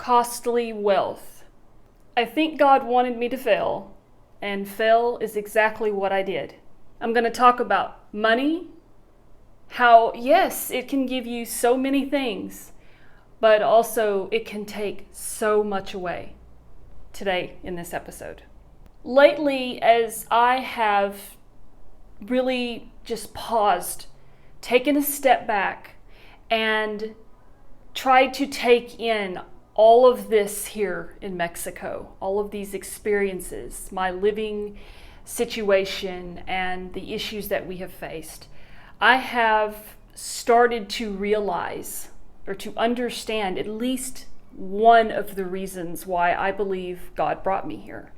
costly wealth. I think God wanted me to fail, and fail is exactly what I did. I'm going to talk about money, how, yes, it can give you so many things, but also it can take so much away today in this episode. Lately, as I have really just paused, taken a step back, and tried to take in all of this here in Mexico, all of these experiences, my living situation, and the issues that we have faced, I have started to realize or to understand at least one of the reasons why I believe God brought me here.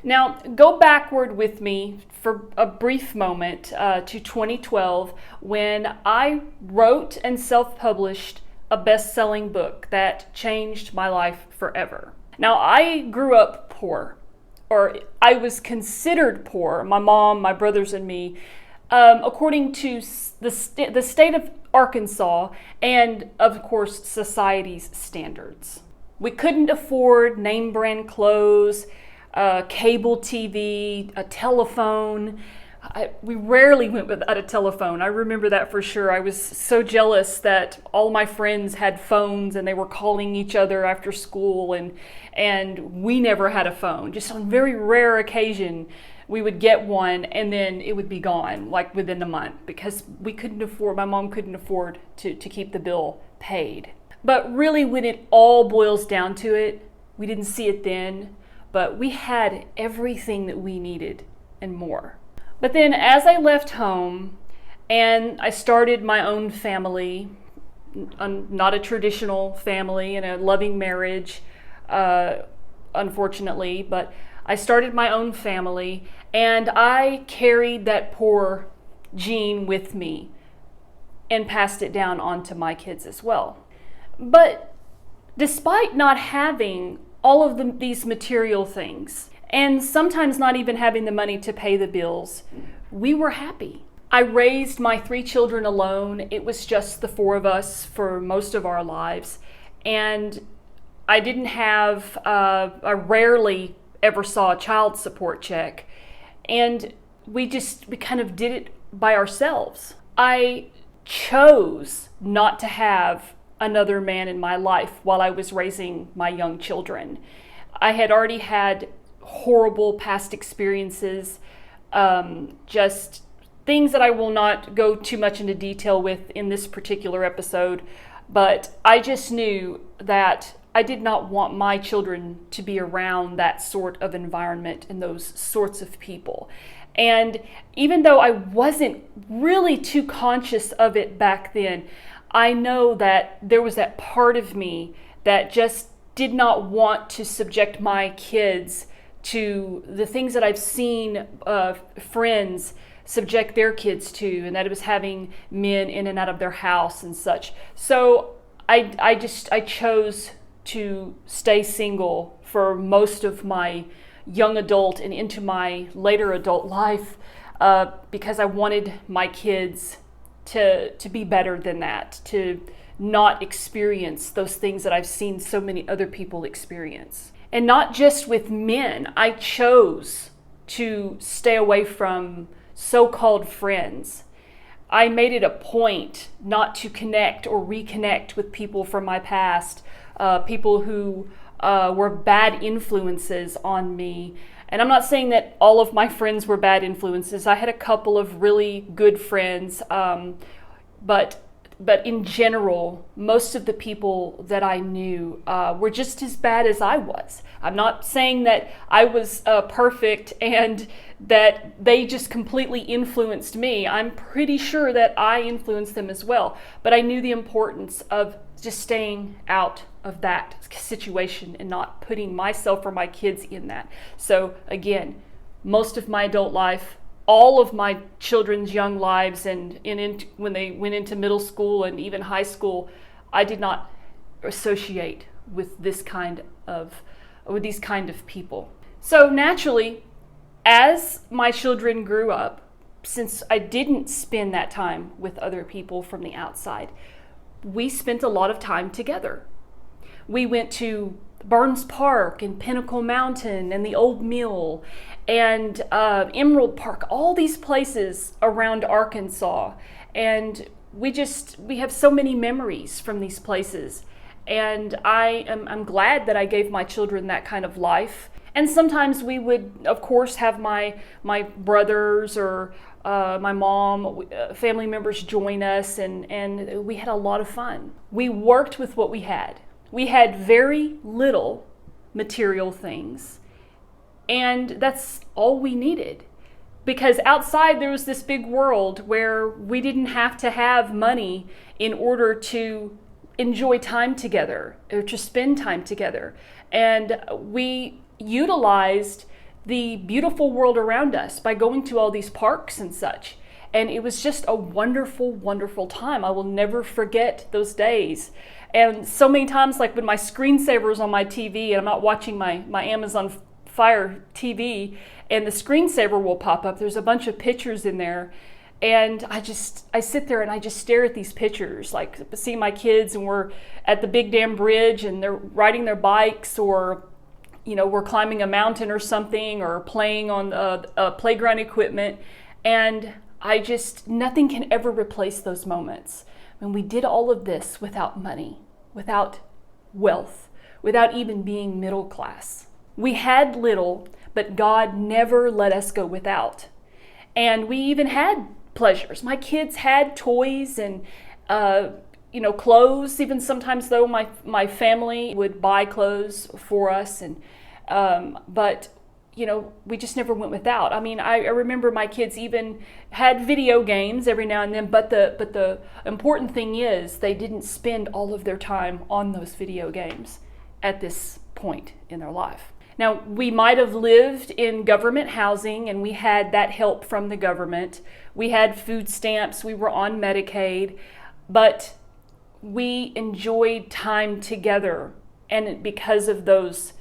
Now, go backward with me for a brief moment to 2012 when I wrote and self-published a best-selling book that changed my life forever. Now, I grew up poor, or I was considered poor, my mom, my brothers, and me, according to the state of Arkansas and, of course, society's standards. We couldn't afford name brand clothes, cable TV, a telephone. We rarely went without a telephone. I remember that for sure. I was so jealous that all my friends had phones and they were calling each other after school, and we never had a phone. Just on very rare occasion, we would get one and then it would be gone, like within a month, because my mom couldn't afford to keep the bill paid. But really, when it all boils down to it, we didn't see it then, but we had everything that we needed and more. But then as I left home and I started my own family, not a traditional family and a loving marriage, unfortunately, but I started my own family and I carried that poor gene with me and passed it down onto my kids as well. But despite not having all of these material things, and sometimes not even having the money to pay the bills, we were happy. I raised my 3 children alone. It was just the 4 of us for most of our lives. And I didn't have, I rarely ever saw a child support check. And we kind of did it by ourselves. I chose not to have another man in my life while I was raising my young children. I had already had horrible past experiences, just things that I will not go too much into detail with in this particular episode, but I just knew that I did not want my children to be around that sort of environment and those sorts of people. And even though I wasn't really too conscious of it back then, I know that there was that part of me that just did not want to subject my kids to the things that I've seen friends subject their kids to, and that it was having men in and out of their house and such. So I chose to stay single for most of my young adult and into my later adult life because I wanted my kids to be better than that, to not experience those things that I've seen so many other people experience. And not just with men. I chose to stay away from so-called friends. I made it a point not to connect or reconnect with people from my past, people who were bad influences on me. And I'm not saying that all of my friends were bad influences. I had a couple of really good friends, but in general, most of the people that I knew were just as bad as I was. I'm not saying that I was perfect and that they just completely influenced me. I'm pretty sure that I influenced them as well. But I knew the importance of just staying out of that situation and not putting myself or my kids in that. So again, most of my adult life, all of my children's young lives, and when they went into middle school and even high school, I did not associate with these kind of people. So naturally, as my children grew up, since I didn't spend that time with other people from the outside, we spent a lot of time together. We went to Burns Park and Pinnacle Mountain and the Old Mill and Emerald Park, all these places around Arkansas. And we have so many memories from these places. And I'm glad that I gave my children that kind of life. And sometimes we would, of course, have my brothers or my mom, family members join us, and we had a lot of fun. We worked with what we had. We had very little material things, and that's all we needed. Because outside there was this big world where we didn't have to have money in order to enjoy time together or to spend time together. And we utilized the beautiful world around us by going to all these parks and such. And it was just a wonderful, wonderful time. I will never forget those days. And so many times, like when my screensaver is on my TV and I'm not watching my Amazon Fire TV and the screensaver will pop up, there's a bunch of pictures in there. And I sit there and I just stare at these pictures, like see my kids and we're at the Big Dam Bridge and they're riding their bikes, or we're climbing a mountain or something, or playing on playground equipment. And nothing can ever replace those moments when we did all of this without money, without wealth, without even being middle class. We had little, but God never let us go without. And we even had pleasures. My kids had toys and clothes. Even sometimes, though, my family would buy clothes for us, but we just never went without. I mean, I remember my kids even had video games every now and then, but the important thing is they didn't spend all of their time on those video games at this point in their life. Now, we might have lived in government housing and we had that help from the government. We had food stamps, we were on Medicaid, but we enjoyed time together. And because of those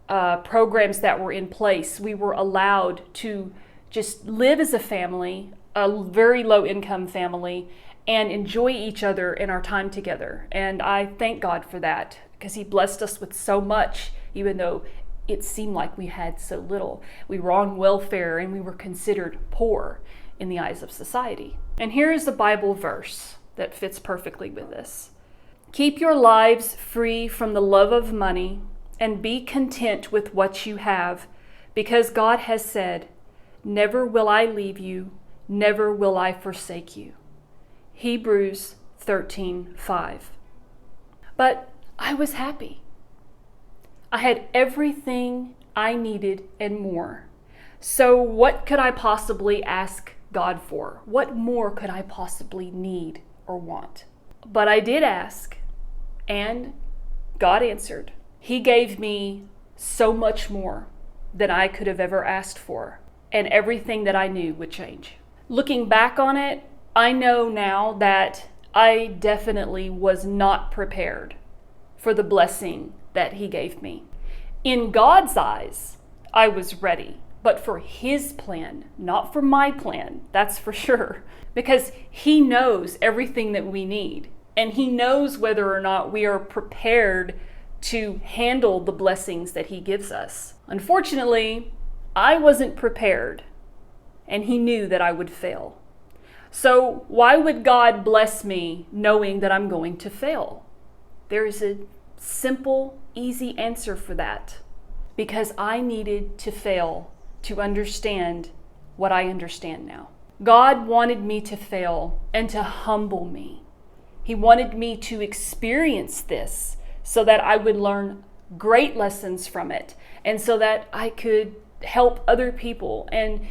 programs that were in place, we were allowed to just live as a family, a very low income family, and enjoy each other in our time together. And I thank God for that, because He blessed us with so much, even though it seemed like we had so little. We were on welfare and we were considered poor in the eyes of society. And here is a Bible verse that fits perfectly with this. Keep your lives free from the love of money and be content with what you have, because God has said, never will I leave you, never will I forsake you. Hebrews 13:5. But I was happy. I had everything I needed and more. So what could I possibly ask God for? What more could I possibly need or want? But I did ask, and God answered. He gave me so much more than I could have ever asked for, and everything that I knew would change. Looking back on it, I know now that I definitely was not prepared for the blessing that He gave me. In God's eyes, I was ready, but for His plan, not for my plan, that's for sure. Because He knows everything that we need, and He knows whether or not we are prepared to handle the blessings that He gives us. Unfortunately, I wasn't prepared, and He knew that I would fail. So why would God bless me knowing that I'm going to fail? There is a simple, easy answer for that. Because I needed to fail to understand what I understand now. God wanted me to fail and to humble me. He wanted me to experience this so that I would learn great lessons from it, and so that I could help other people and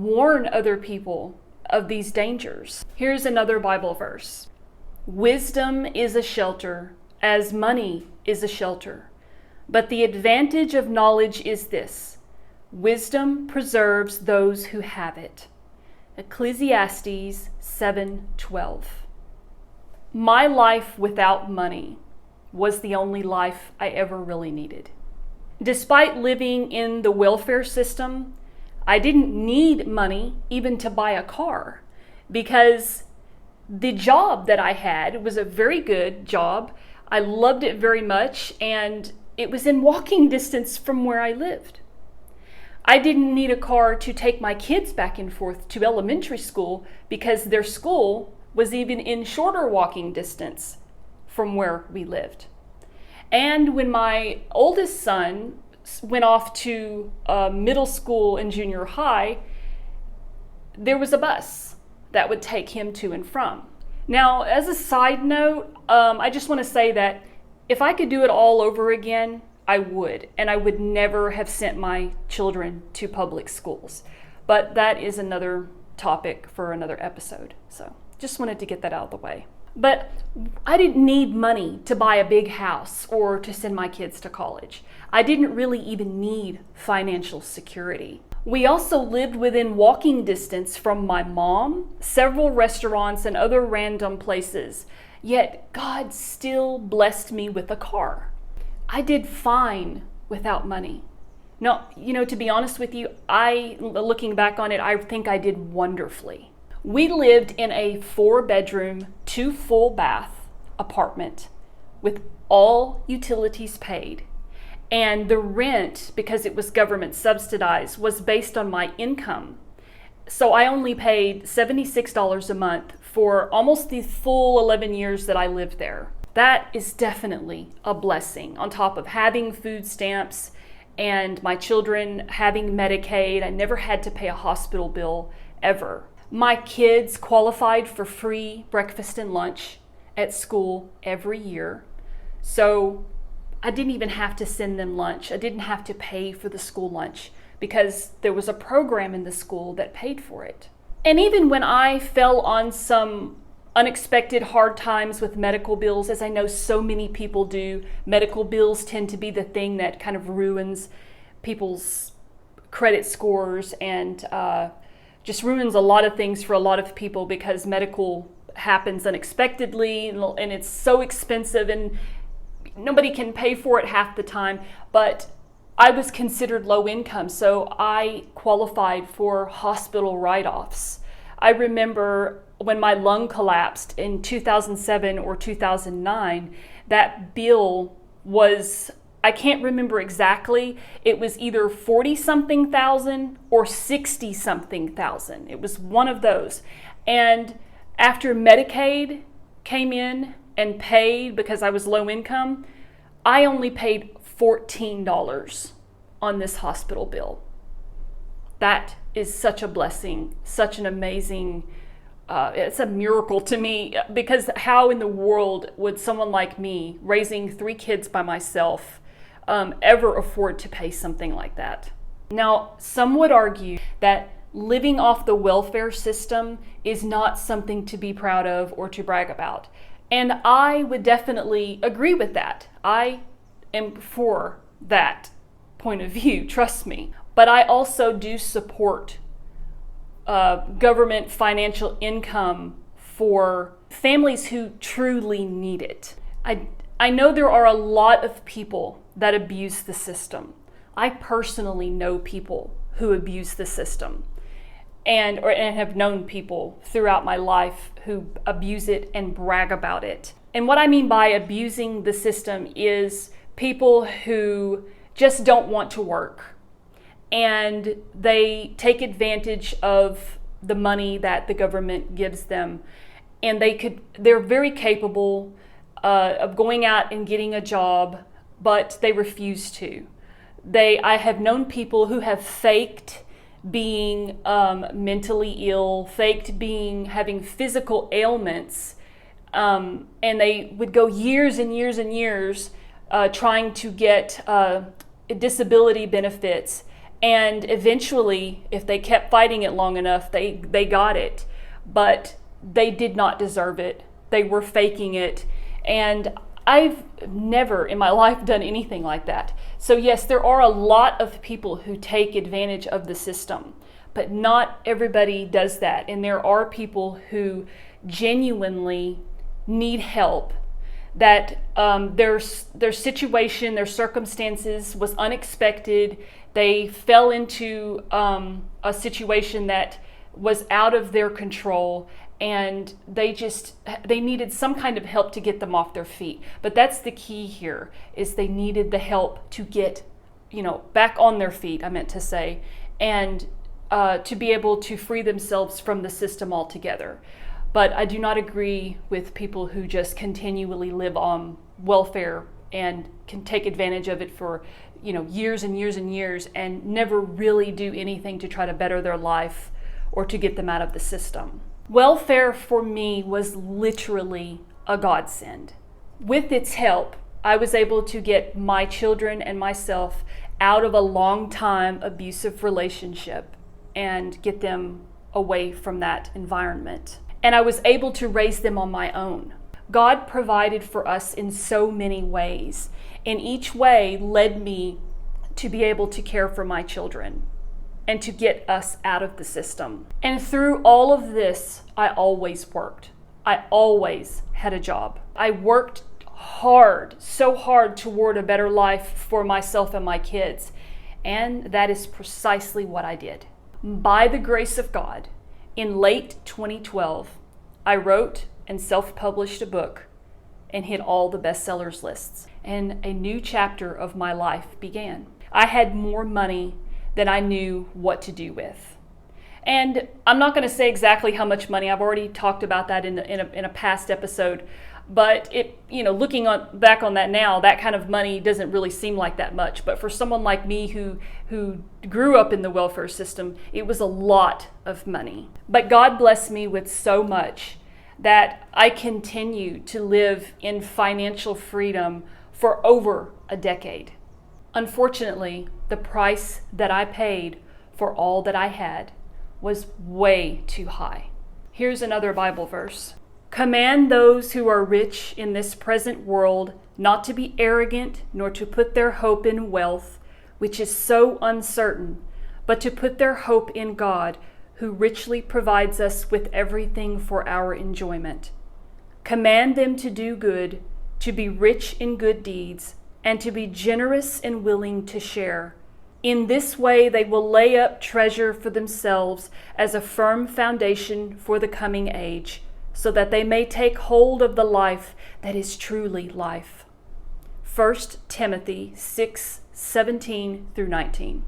warn other people of these dangers. Here's another Bible verse. Wisdom is a shelter, as money is a shelter. But the advantage of knowledge is this: wisdom preserves those who have it. Ecclesiastes 7:12. My life without money was the only life I ever really needed. Despite living in the welfare system, I didn't need money even to buy a car, because the job that I had was a very good job. I loved it very much, and it was in walking distance from where I lived. I didn't need a car to take my kids back and forth to elementary school because their school was even in shorter walking distance from where we lived. And when my oldest son went off to middle school and junior high, there was a bus that would take him to and from. Now, as a side note, I just want to say that if I could do it all over again, I would, and I would never have sent my children to public schools. But that is another topic for another episode. So just wanted to get that out of the way. But I didn't need money to buy a big house or to send my kids to college. I didn't really even need financial security. We also lived within walking distance from my mom, several restaurants, and other random places. Yet God still blessed me with a car. I did fine without money. No, to be honest with you, looking back on it, I think I did wonderfully. We lived in a 4-bedroom, 2 full bath apartment with all utilities paid. And the rent, because it was government subsidized, was based on my income. So I only paid $76 a month for almost the full 11 years that I lived there. That is definitely a blessing, on top of having food stamps and my children having Medicaid. I never had to pay a hospital bill ever. My kids qualified for free breakfast and lunch at school every year. So I didn't even have to send them lunch. I didn't have to pay for the school lunch because there was a program in the school that paid for it. And even when I fell on some unexpected hard times with medical bills, as I know so many people do, medical bills tend to be the thing that kind of ruins people's credit scores and just ruins a lot of things for a lot of people because medical happens unexpectedly and it's so expensive and nobody can pay for it half the time. But I was considered low income, so I qualified for hospital write-offs. I remember when my lung collapsed in 2007 or 2009, that bill was, I can't remember exactly, it was either 40-something thousand or 60-something thousand. It was one of those. And after Medicaid came in and paid because I was low income, I only paid $14 on this hospital bill. That is such a blessing, such an amazing, it's a miracle to me, because how in the world would someone like me, raising 3 kids by myself, ever afford to pay something like that? Now, some would argue that living off the welfare system is not something to be proud of or to brag about. And I would definitely agree with that. I am for that point of view, trust me. But I also do support government financial income for families who truly need it. I know there are a lot of people that abuse the system. I personally know people who abuse the system and have known people throughout my life who abuse it and brag about it. And what I mean by abusing the system is people who just don't want to work, and they take advantage of the money that the government gives them, and they're very capable of going out and getting a job, but they refuse to. I have known people who have faked being mentally ill, faked having physical ailments, and they would go years and years and years trying to get disability benefits. And eventually, if they kept fighting it long enough, they got it. But they did not deserve it. They were faking it. And I've never in my life done anything like that. So yes, there are a lot of people who take advantage of the system, but not everybody does that. And there are people who genuinely need help, that their situation, their circumstances was unexpected. They fell into a situation that was out of their control, and they needed some kind of help to get them off their feet. But that's the key here, is they needed the help to get, back on their feet, I meant to say, and to be able to free themselves from the system altogether. But I do not agree with people who just continually live on welfare and can take advantage of it for, years and years and years, and never really do anything to try to better their life or to get them out of the system. Welfare for me was literally a godsend. With its help, I was able to get my children and myself out of a long time abusive relationship and get them away from that environment. And I was able to raise them on my own. God provided for us in so many ways, and each way led me to be able to care for my children and to get us out of the system. And through all of this, I always worked. I always had a job. I worked hard, so hard toward a better life for myself and my kids. And that is precisely what I did. By the grace of God, in late 2012, I wrote and self-published a book and hit all the bestsellers lists. And a new chapter of my life began. I had more money than I knew what to do with. And I'm not going to say exactly how much money. I've already talked about that in a past episode. But looking back on that now, that kind of money doesn't really seem like that much. But for someone like me who grew up in the welfare system, it was a lot of money. But God blessed me with so much that I continue to live in financial freedom for over a decade. Unfortunately, the price that I paid for all that I had was way too high. Here's another Bible verse. Command those who are rich in this present world not to be arrogant, nor to put their hope in wealth, which is so uncertain, but to put their hope in God, who richly provides us with everything for our enjoyment. Command them to do good, to be rich in good deeds, and to be generous and willing to share. In this way they will lay up treasure for themselves as a firm foundation for the coming age, so that they may take hold of the life that is truly life. 1 Timothy 6:17 through 19.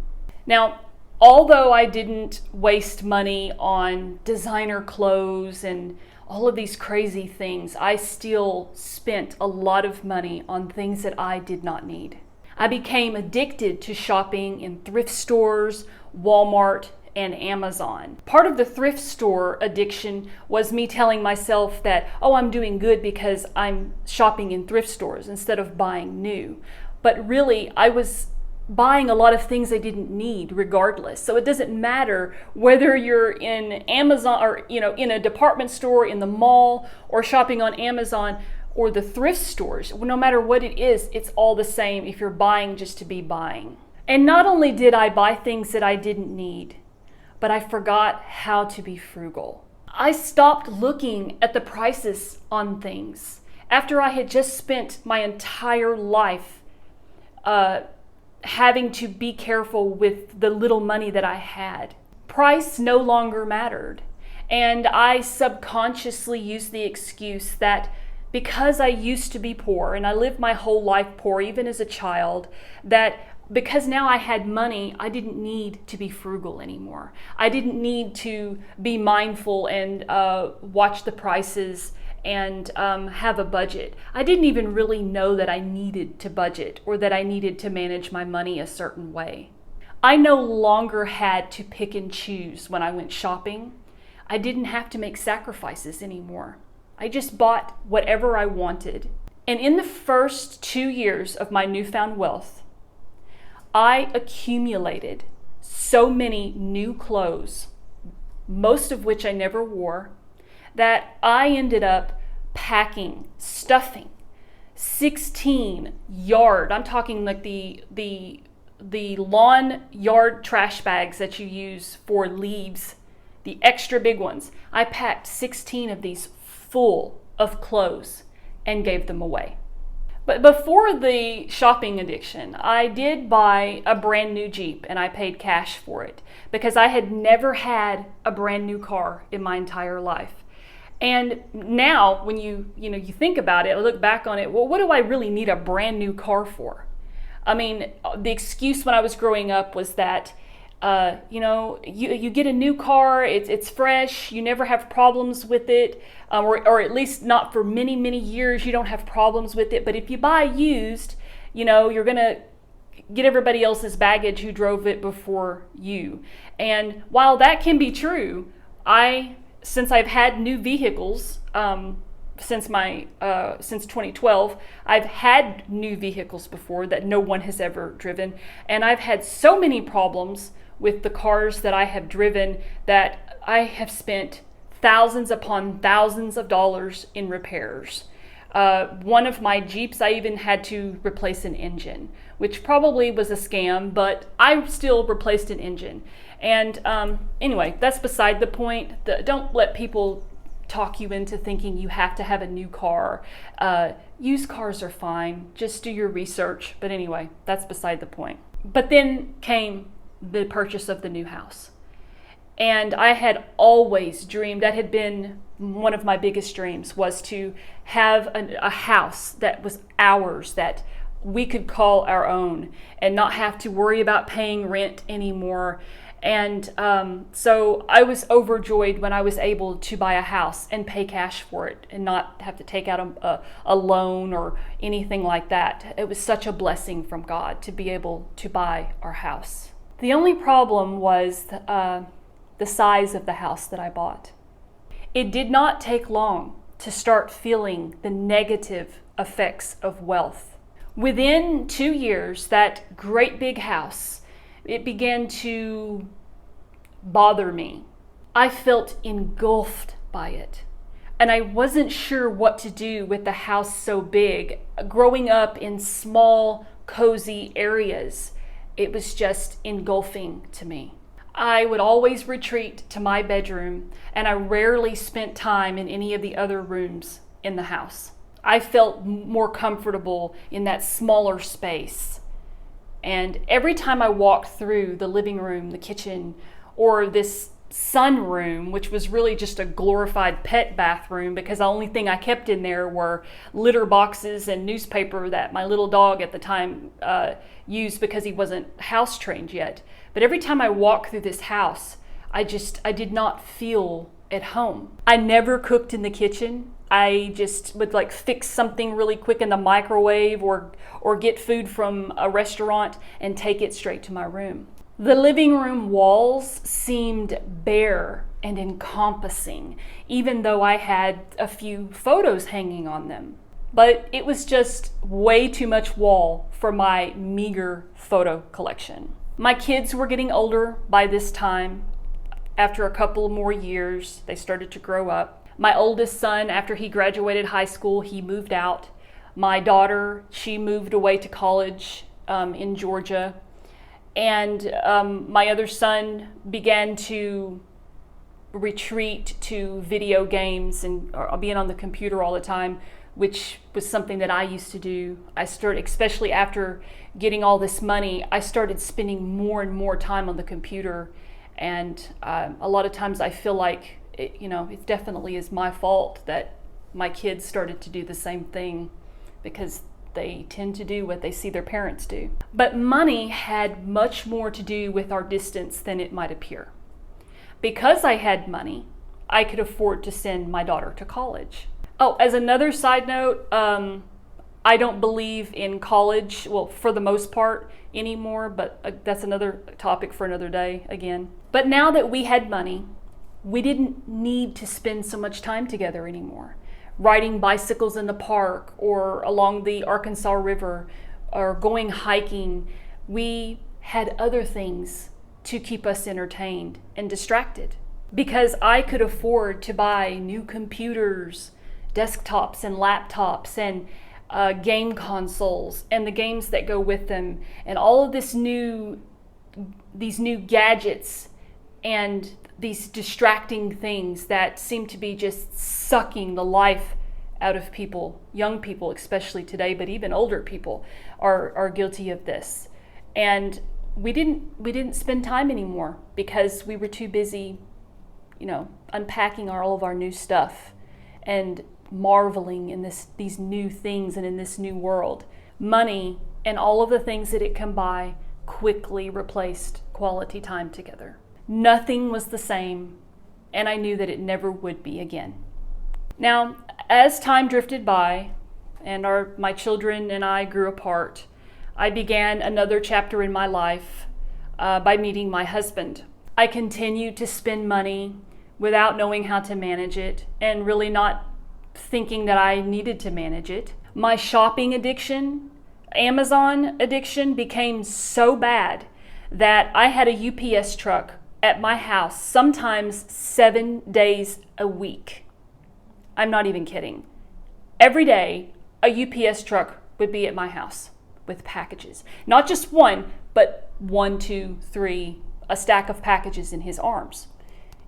Now, although I didn't waste money on designer clothes and all of these crazy things, I still spent a lot of money on things that I did not need. I became addicted to shopping in thrift stores, Walmart, and Amazon. Part of the thrift store addiction was me telling myself that, I'm doing good because I'm shopping in thrift stores instead of buying new. But really, I was buying a lot of things I didn't need regardless. So it doesn't matter whether you're in Amazon or, in a department store, in the mall, or shopping on Amazon or the thrift stores. No matter what it is, it's all the same if you're buying just to be buying. And not only did I buy things that I didn't need, but I forgot how to be frugal. I stopped looking at the prices on things after I had just spent my entire life having to be careful with the little money that I had. Price no longer mattered. And I subconsciously used the excuse that because I used to be poor, and I lived my whole life poor, even as a child, that because now I had money, I didn't need to be frugal anymore. I didn't need to be mindful and watch the prices and have a budget. I didn't even really know that I needed to budget or that I needed to manage my money a certain way. I no longer had to pick and choose when I went shopping. I didn't have to make sacrifices anymore. I just bought whatever I wanted. And in the first 2 years of my newfound wealth, I accumulated so many new clothes, most of which I never wore, that I ended up stuffing 16 yard, I'm talking like the lawn yard trash bags that you use for leaves, the extra big ones. I packed 16 of these full of clothes and gave them away. But before the shopping addiction, I did buy a brand new Jeep and I paid cash for it because I had never had a brand new car in my entire life. And now when you think about it, look back on it, well, what do I really need a brand new car for? I mean, the excuse when I was growing up was that, you get a new car, it's fresh, you never have problems with it, or at least not for many, many years, you don't have problems with it. But if you buy used, you're going to get everybody else's baggage who drove it before you. And while that can be true, since I've had new vehicles, since 2012, I've had new vehicles before that no one has ever driven, and I've had so many problems with the cars that I have driven that I have spent thousands upon thousands of dollars in repairs. One of my Jeeps, I even had to replace an engine, which probably was a scam, but I still replaced an engine. And anyway, that's beside the point. Don't let people talk you into thinking you have to have a new car. Used cars are fine. Just do your research. But anyway, that's beside the point. But then came the purchase of the new house. And I had always dreamed, that had been one of my biggest dreams, was to have a house that was ours, that we could call our own and not have to worry about paying rent anymore. And so I was overjoyed when I was able to buy a house and pay cash for it and not have to take out a loan or anything like that. It was such a blessing from God to be able to buy our house. The only problem was the size of the house that I bought. It did not take long to start feeling the negative effects of wealth. Within 2 years, that great big house, it began to bother me. I felt engulfed by it. And I wasn't sure what to do with the house so big. Growing up in small, cozy areas, it was just engulfing to me. I would always retreat to my bedroom, and I rarely spent time in any of the other rooms in the house. I felt more comfortable in that smaller space. And every time I walked through the living room, the kitchen, or this sunroom, which was really just a glorified pet bathroom because the only thing I kept in there were litter boxes and newspaper that my little dog at the time used because he wasn't house trained yet. But every time I walked through this house, I did not feel at home. I never cooked in the kitchen. I just would fix something really quick in the microwave or get food from a restaurant and take it straight to my room. The living room walls seemed bare and encompassing, even though I had a few photos hanging on them. But it was just way too much wall for my meager photo collection. My kids were getting older by this time. After a couple more years, they started to grow up. My oldest son, after he graduated high school, he moved out. My daughter, she moved away to college in Georgia. And my other son began to retreat to video games and being on the computer all the time, which was something that I used to do. I started, especially after getting all this money, I started spending more and more time on the computer. And a lot of times I feel like, it definitely is my fault that my kids started to do the same thing, because they tend to do what they see their parents do. But money had much more to do with our distance than it might appear. Because I had money, I could afford to send my daughter to college. Oh, as another side note, I don't believe in college, well, for the most part anymore, but that's another topic for another day again. But now that we had money, we didn't need to spend so much time together anymore. Riding bicycles in the park or along the Arkansas River or going hiking. We had other things to keep us entertained and distracted, because I could afford to buy new computers, desktops and laptops and game consoles and the games that go with them and all of these new gadgets and these distracting things that seem to be just sucking the life out of people, young people especially today, but even older people are guilty of this. And we didn't spend time anymore because we were too busy, unpacking all of our new stuff and marveling in these new things and in this new world. Money and all of the things that it can buy quickly replaced quality time together. Nothing was the same, and I knew that it never would be again. Now, as time drifted by and my children and I grew apart, I began another chapter in my life by meeting my husband. I continued to spend money without knowing how to manage it and really not thinking that I needed to manage it. My shopping addiction, Amazon addiction, became so bad that I had a UPS truck at my house sometimes 7 days a week. I'm not even kidding. Every day, a UPS truck would be at my house with packages. Not just one, but 1, 2, 3, a stack of packages in his arms.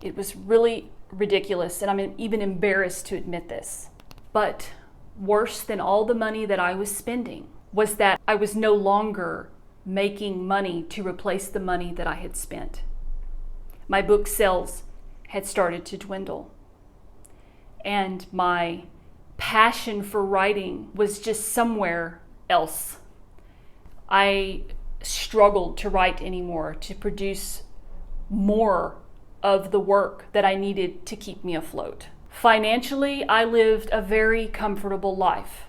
It was really ridiculous, and I'm even embarrassed to admit this. But worse than all the money that I was spending was that I was no longer making money to replace the money that I had spent. My book sales had started to dwindle, and my passion for writing was just somewhere else. I struggled to write anymore, to produce more of the work that I needed to keep me afloat. Financially, I lived a very comfortable life.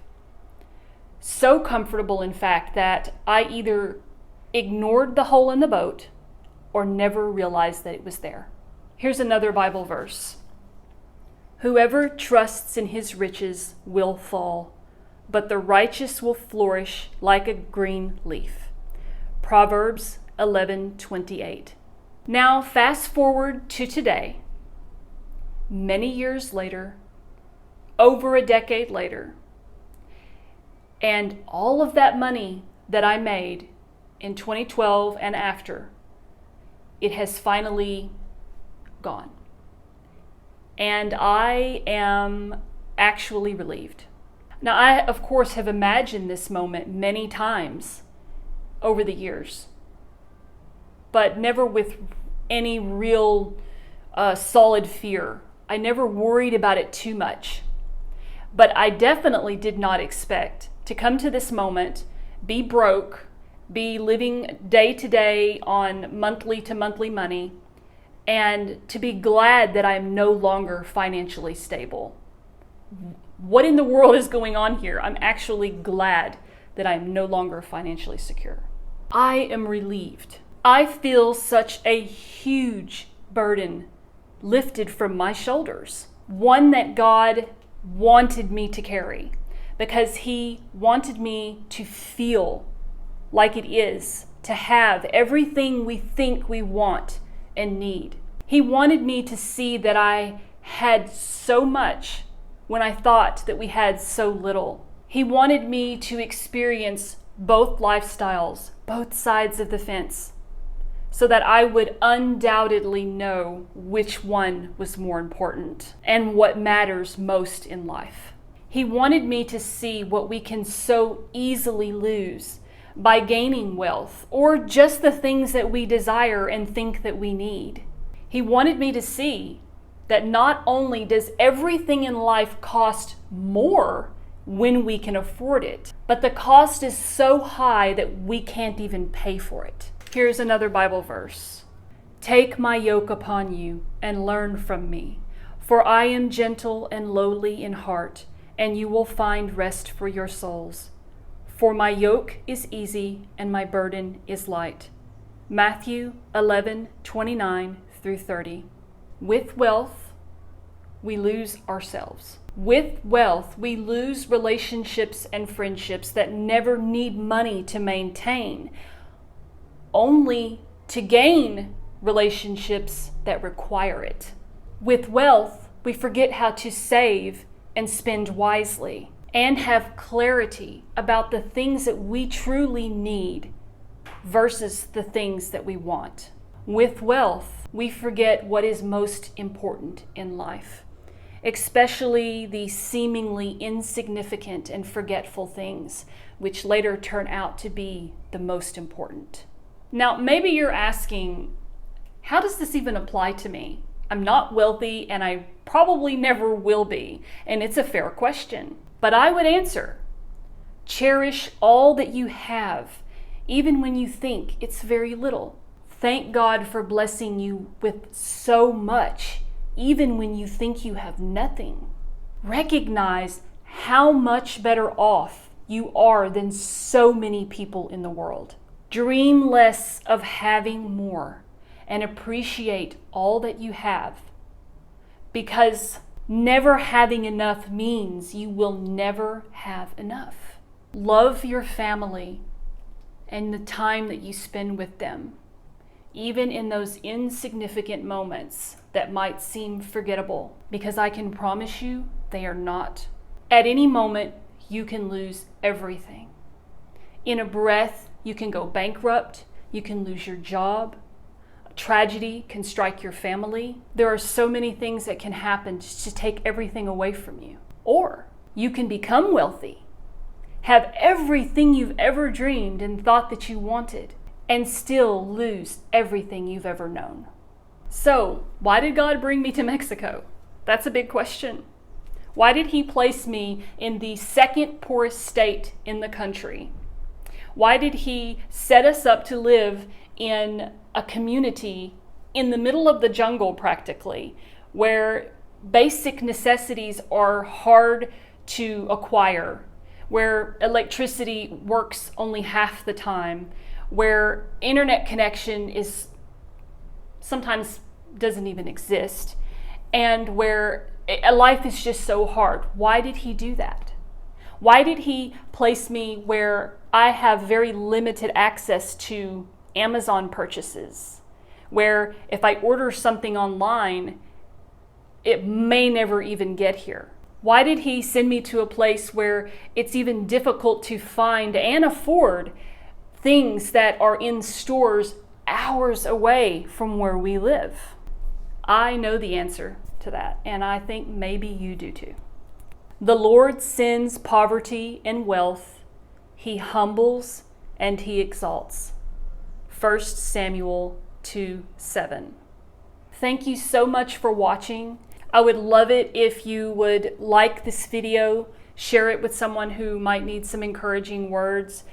So comfortable, in fact, that I either ignored the hole in the boat or never realized that it was there. Here's another Bible verse. Whoever trusts in his riches will fall, but the righteous will flourish like a green leaf. Proverbs 11:28. Now, fast forward to today, many years later, over a decade later, and all of that money that I made in 2012 and after, it has finally gone. And I am actually relieved. Now, I, of course, have imagined this moment many times over the years, but never with any real solid fear. I never worried about it too much. But I definitely did not expect to come to this moment, be broke, be living day to day on monthly to monthly money, and to be glad that I am no longer financially stable. What in the world is going on here? I'm actually glad that I am no longer financially secure. I am relieved. I feel such a huge burden lifted from my shoulders, one that God wanted me to carry, because He wanted me to feel like it is to have everything we think we want and need. He wanted me to see that I had so much when I thought that we had so little. He wanted me to experience both lifestyles, both sides of the fence, so that I would undoubtedly know which one was more important and what matters most in life. He wanted me to see what we can so easily lose by gaining wealth or just the things that we desire and think that we need. He wanted me to see that not only does everything in life cost more when we can afford it, but the cost is so high that we can't even pay for it. Here's another Bible verse. Take my yoke upon you and learn from me, for I am gentle and lowly in heart, and you will find rest for your souls. For my yoke is easy and my burden is light. Matthew 11:29-30. With wealth, we lose ourselves. With wealth, we lose relationships and friendships that never need money to maintain, only to gain relationships that require it. With wealth, we forget how to save and spend wisely and have clarity about the things that we truly need versus the things that we want. With wealth, we forget what is most important in life, especially the seemingly insignificant and forgetful things, which later turn out to be the most important. Now, maybe you're asking, how does this even apply to me? I'm not wealthy, and I probably never will be. And it's a fair question. But I would answer, cherish all that you have, even when you think it's very little. Thank God for blessing you with so much, even when you think you have nothing. Recognize how much better off you are than so many people in the world. Dream less of having more and appreciate all that you have, because never having enough means you will never have enough. Love your family and the time that you spend with them, even in those insignificant moments that might seem forgettable, because I can promise you they are not. At any moment, you can lose everything. In a breath, you can go bankrupt, you can lose your job, a tragedy can strike your family. There are so many things that can happen just to take everything away from you. Or you can become wealthy, have everything you've ever dreamed and thought that you wanted, and still lose everything you've ever known. So, why did God bring me to Mexico? That's a big question. Why did He place me in the second poorest state in the country? Why did He set us up to live in a community in the middle of the jungle practically, where basic necessities are hard to acquire, where electricity works only half the time, where internet connection is sometimes doesn't even exist, and where life is just so hard? Why did He do that? Why did He place me where I have very limited access to Amazon purchases, where if I order something online, it may never even get here? Why did He send me to a place where it's even difficult to find and afford things that are in stores hours away from where we live? I know the answer to that, and I think maybe you do too. The Lord sends poverty and wealth. He humbles and He exalts. 1 Samuel 2:7. Thank you so much for watching. I would love it if you would like this video, share it with someone who might need some encouraging words.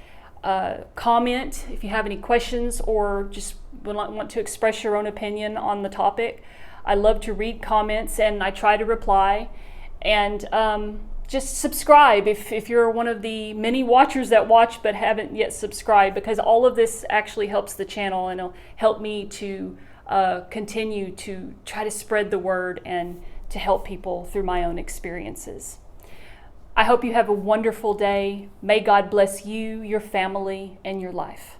Comment if you have any questions or just want to express your own opinion on the topic. I love to read comments and I try to reply. And just subscribe if you're one of the many watchers that watch but haven't yet subscribed, because all of this actually helps the channel and it'll help me to continue to try to spread the word and to help people through my own experiences. I hope you have a wonderful day. May God bless you, your family, and your life.